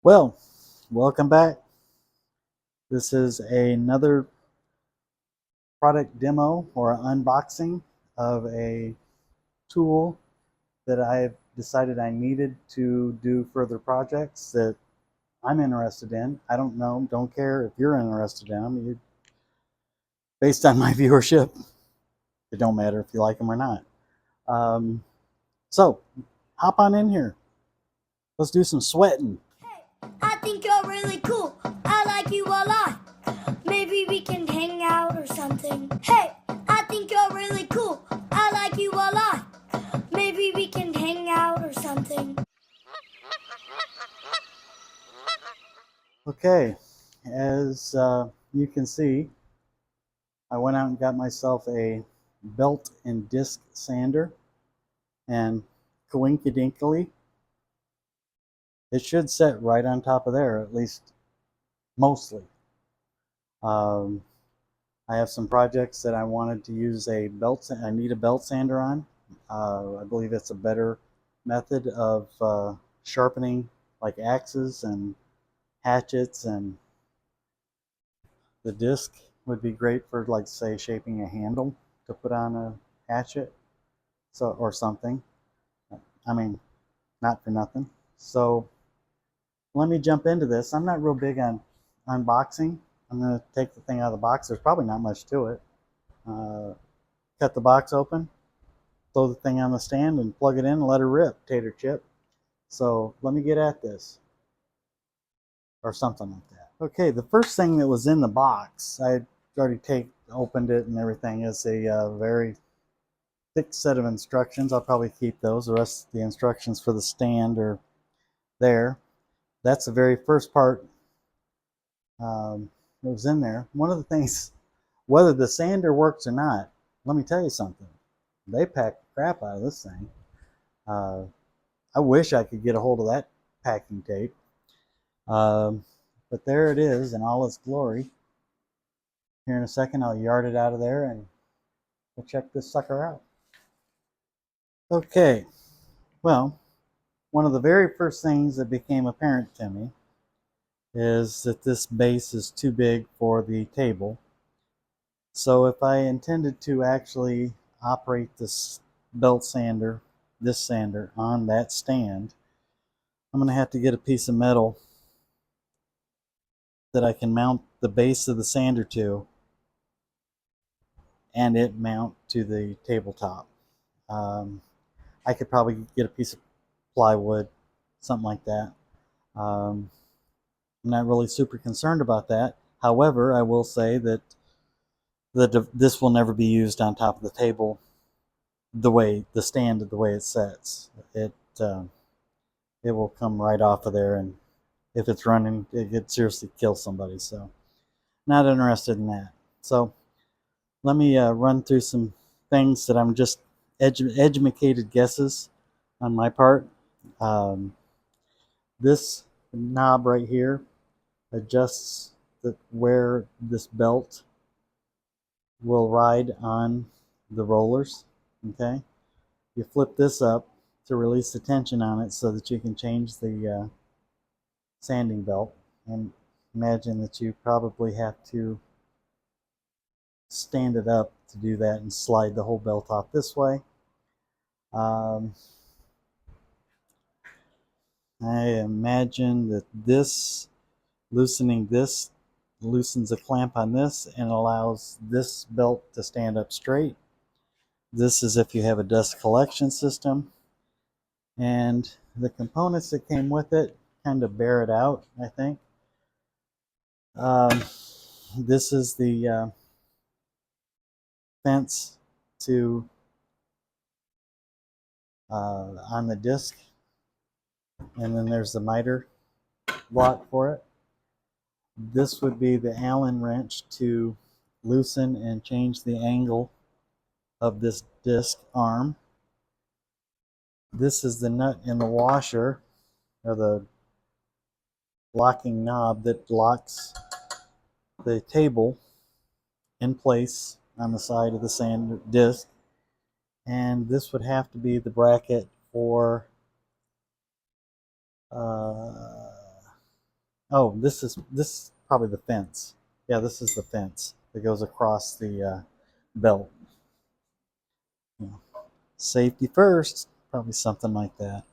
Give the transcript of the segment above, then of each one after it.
Well, welcome back. This is another product demo or unboxing of a tool that I've decided I needed to do further projects that I'm interested in. I don't care if you're interested in them. Based on my viewership, it don't matter if you like them or not. Um, so, hop on in here. Let's do some sweating. Hey, I think you're really cool. I like you a lot. Maybe we can hang out or something. Hey, I think you're really cool. I like you a lot. Maybe we can hang out or something. Okay, as you can see, I went out and got myself a belt and disc sander, and coinkydinkley, it should set right on top of there, at least mostly. Um, I have some projects that I wanted to use a belt. I need a belt sander on. I believe it's a better method of sharpening, like axes and hatchets, and the disc would be great for, like, say, shaping a handle to put on a hatchet, so, or something. I mean, not for nothing. So let me jump into this. I'm not real big on unboxing. I'm going to take the thing out of the box. There's probably not much to it. Uh, Cut the box open, throw the thing on the stand, and plug it in and let her rip, tater chip. So let me get at this, or something like that. Okay, the first thing that was in the box, I already opened it and everything, is a very thick set of instructions. I'll probably keep those. The rest of the instructions for the stand are there. That's the very first part that was in there. One of the things, whether the sander works or not, let me tell you something. They pack the crap out of this thing. Uh, I wish I could get a hold of that packing tape. Um, but there it is in all its glory. Here in a second, I'll yard it out of there and we'll check this sucker out. Okay, well, one of the very first things that became apparent to me is that this base is too big for the table. So if I intended to actually operate this belt sander, this sander, on that stand, I'm going to have to get a piece of metal that I can mount the base of the sander to, and it mount to the tabletop. Um, I could probably get a piece of plywood, something like that. Um, I'm not really super concerned about that. However, I will say that this will never be used on top of the table the stand, the way it sets. Uh, it will come right off of there, and if it's running, it could seriously kill somebody. So, not interested in that. So, let me run through some things that I'm just educated guesses on my part. Um, this knob right here adjusts where this belt will ride on the rollers. Okay, you flip this up to release the tension on it so that you can change the sanding belt, and imagine that you probably have to stand it up to do that and slide the whole belt off this way. Um, I imagine that loosening this loosens a clamp on this and allows this belt to stand up straight. This is if you have a dust collection system, and the components that came with it kind of bear it out, I think. Um, this is the fence to on the disc, and then there's the miter block for it. This would be the Allen wrench to loosen and change the angle of this disc arm. This is the nut in the washer, or the locking knob that locks the table in place on the side of the sand disc. And this would have to be the bracket for Oh, this is probably the fence. Yeah, this is the fence that goes across the belt. You know, safety first, probably something like that.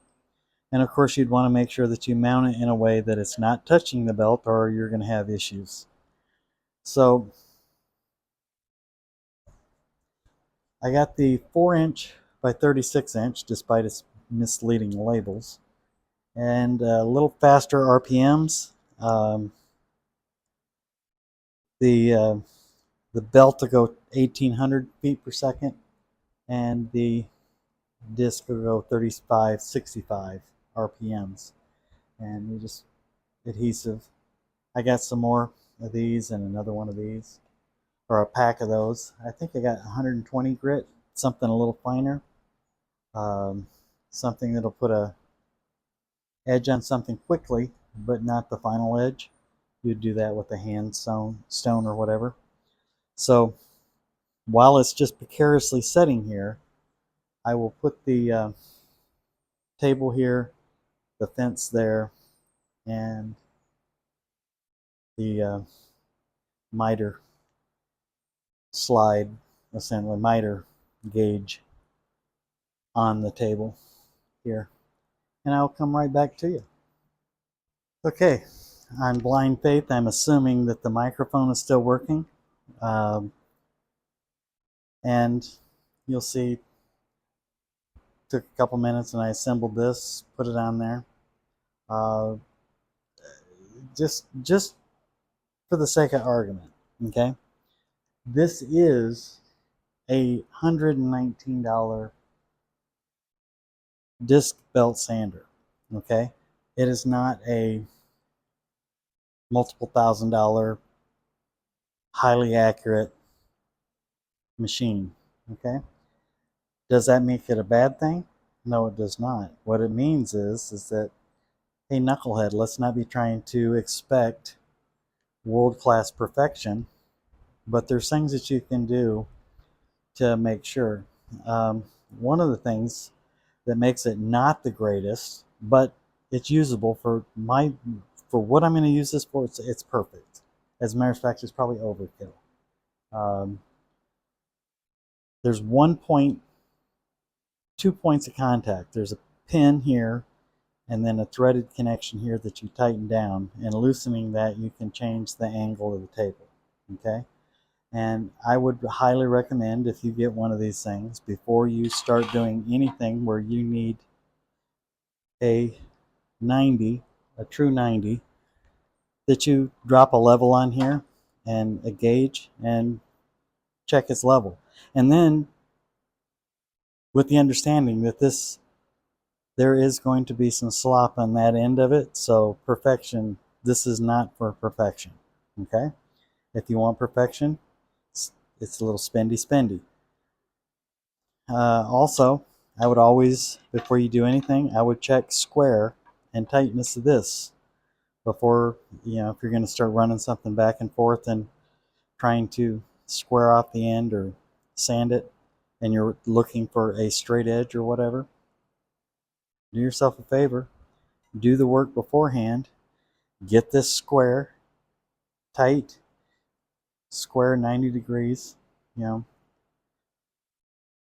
And of course, you'd want to make sure that you mount it in a way that it's not touching the belt, or you're going to have issues. So I got the 4" by 36" despite its misleading labels, and a little faster RPMs. Um, the uh, the belt will go 1800 feet per second, and the disc will go 3565 RPMs. And you just adhesive. I got some more of these and another one of these, or a pack of those. I think I got 120 grit, something a little finer, um, something that'll put a edge on something quickly, but not the final edge. You'd do that with a hand stone or whatever. So while it's just precariously setting here, I will put the table here, the fence there, and the miter slide, assembly miter gauge on the table here. And I'll come right back to you. Okay, on blind faith, I'm assuming that the microphone is still working. Um, and you'll see, took a couple minutes and I assembled this, put it on there. Uh, just for the sake of argument, okay? This is a $119 disc belt sander, okay? It is not a multiple $1,000 highly accurate machine, okay? Does that make it a bad thing? No, it does not. What it means is that, hey, knucklehead, let's not be trying to expect world-class perfection, but there's things that you can do to make sure. One of the things that makes it not the greatest, but it's usable for what I'm going to use this for. It's perfect. As a matter of fact, it's probably overkill. There's 2 points of contact. There's a pin here and then a threaded connection here that you tighten down, and loosening that you can change the angle of the table, okay? And I would highly recommend, if you get one of these things, before you start doing anything where you need a 90, a true 90, that you drop a level on here and a gauge and check its level. And then with the understanding that there is going to be some slop on that end of it, so perfection, this is not for perfection, okay? If you want perfection, it's a little spendy. Also, I would always, before you do anything, I would check square and tightness of this before, if you're going to start running something back and forth and trying to square off the end or sand it, and you're looking for a straight edge or whatever, do yourself a favor, do the work beforehand, get this square tight, square 90 degrees,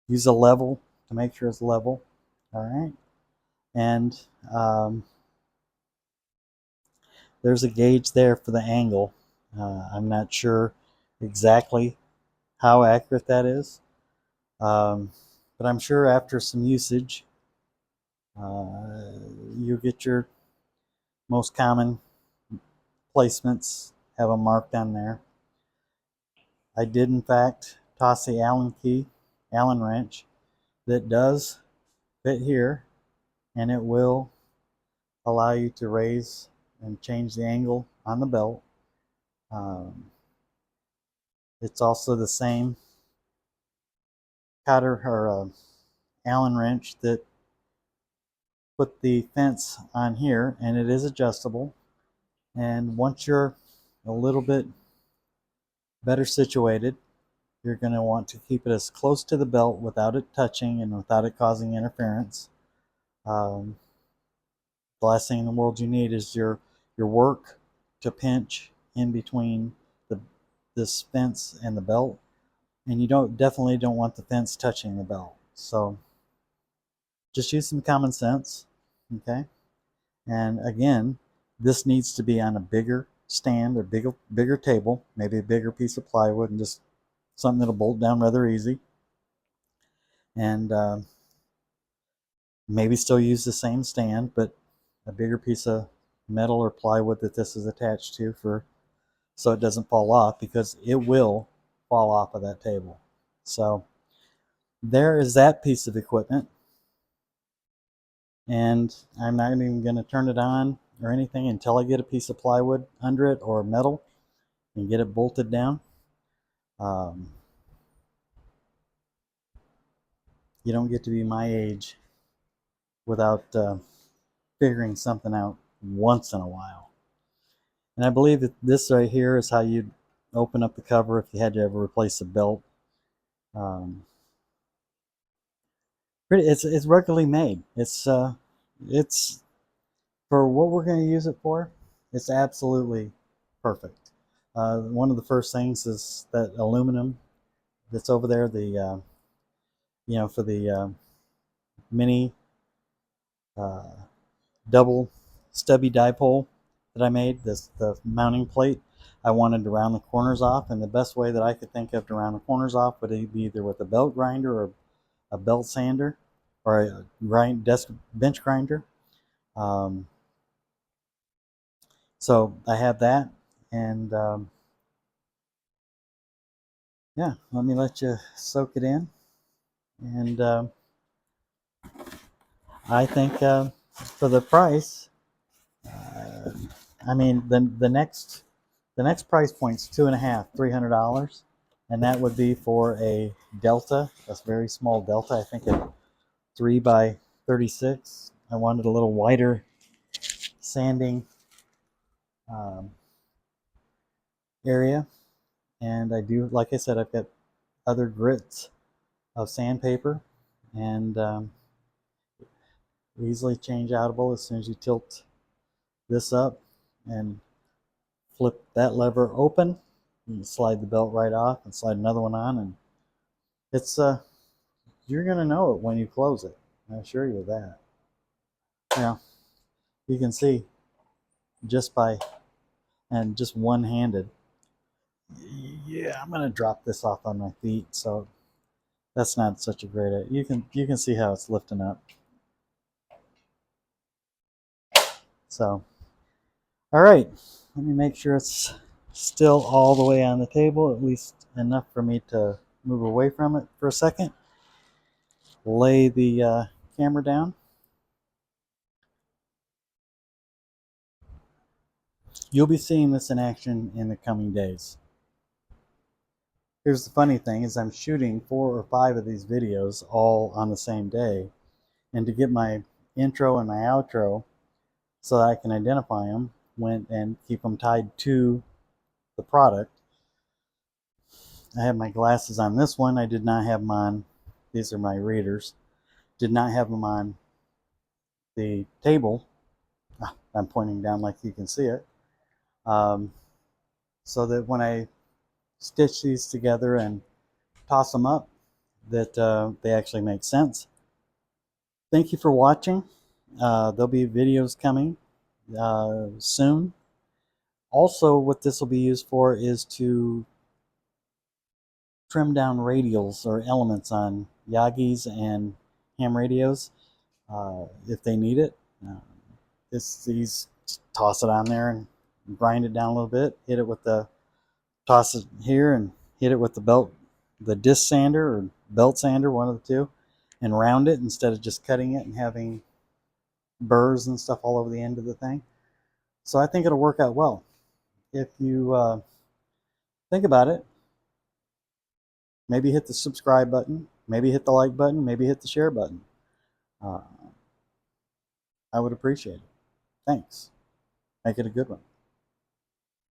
use a level to make sure it's level, all right? And there's a gauge there for the angle. I'm not sure exactly how accurate that is, but I'm sure after some usage, you'll get your most common placements, have them marked on there. I did, in fact, toss the Allen wrench that does fit here, and it will allow you to raise and change the angle on the belt. It's also the same cotter or Allen wrench that put the fence on here, and it is adjustable. And once you're a little bit better situated, you're going to want to keep it as close to the belt without it touching and without it causing interference. The last thing in the world you need is your work to pinch in between this fence and the belt, and you definitely don't want the fence touching the belt. So just use some common sense, okay? And again, this needs to be on a bigger stand or bigger table, maybe a bigger piece of plywood, and just something that'll bolt down rather easy. And maybe still use the same stand, but a bigger piece of metal or plywood that this is attached to, so it doesn't fall off, because it will fall off of that table. So there is that piece of equipment. And I'm not even going to turn it on or anything until I get a piece of plywood under it or metal and get it bolted down. You don't get to be my age without figuring something out once in a while. And I believe that this right here is how you'd open up the cover if you had to ever replace a belt. It's regularly made. It's for what we're going to use it for. It's absolutely perfect. One of the first things is that aluminum that's over there. The for the mini double stubby dipole that I made, the mounting plate. I wanted to round the corners off, and the best way that I could think of to round the corners off would be either with a belt grinder or a belt sander or a bench grinder. So I have that, and yeah, let me let you soak it in. And I think for the price, I mean the next price point's $250-$300, and that would be for a Delta, a very small Delta. I think a 3x36. I wanted a little wider sanding area, and I do, like I said, I've got other grits of sandpaper, and easily change outable as soon as you tilt this up and flip that lever open. You slide the belt right off and slide another one on, and it's you're gonna know it when you close it. I assure you that. Now you can see just one-handed. Yeah, I'm gonna drop this off on my feet, so that's not such a great idea. You can see how it's lifting up. So, all right, let me make sure it's still all the way on the table, at least enough for me to move away from it for a second. Lay the camera down. You'll be seeing this in action in the coming days. Here's the funny thing is I'm shooting 4 or 5 of these videos all on the same day, and to get my intro and my outro so that I can identify them and keep them tied to the product, I have my glasses on this one. I did not have them on. These are my readers. Did not have them on the table. I'm pointing down like you can see it. So that when I stitch these together and toss them up, that they actually make sense. Thank you for watching. There'll be videos coming soon. Also, what this will be used for is to trim down radials or elements on Yagis and ham radios if they need it. These toss it on there and grind it down a little bit. Hit it with the toss it here and hit it with the disc sander or belt sander, one of the two, and round it instead of just cutting it and having burrs and stuff all over the end of the thing. So I think it'll work out well. If you think about it, maybe hit the subscribe button, maybe hit the like button, maybe hit the share button. I would appreciate it. Thanks. Make it a good one.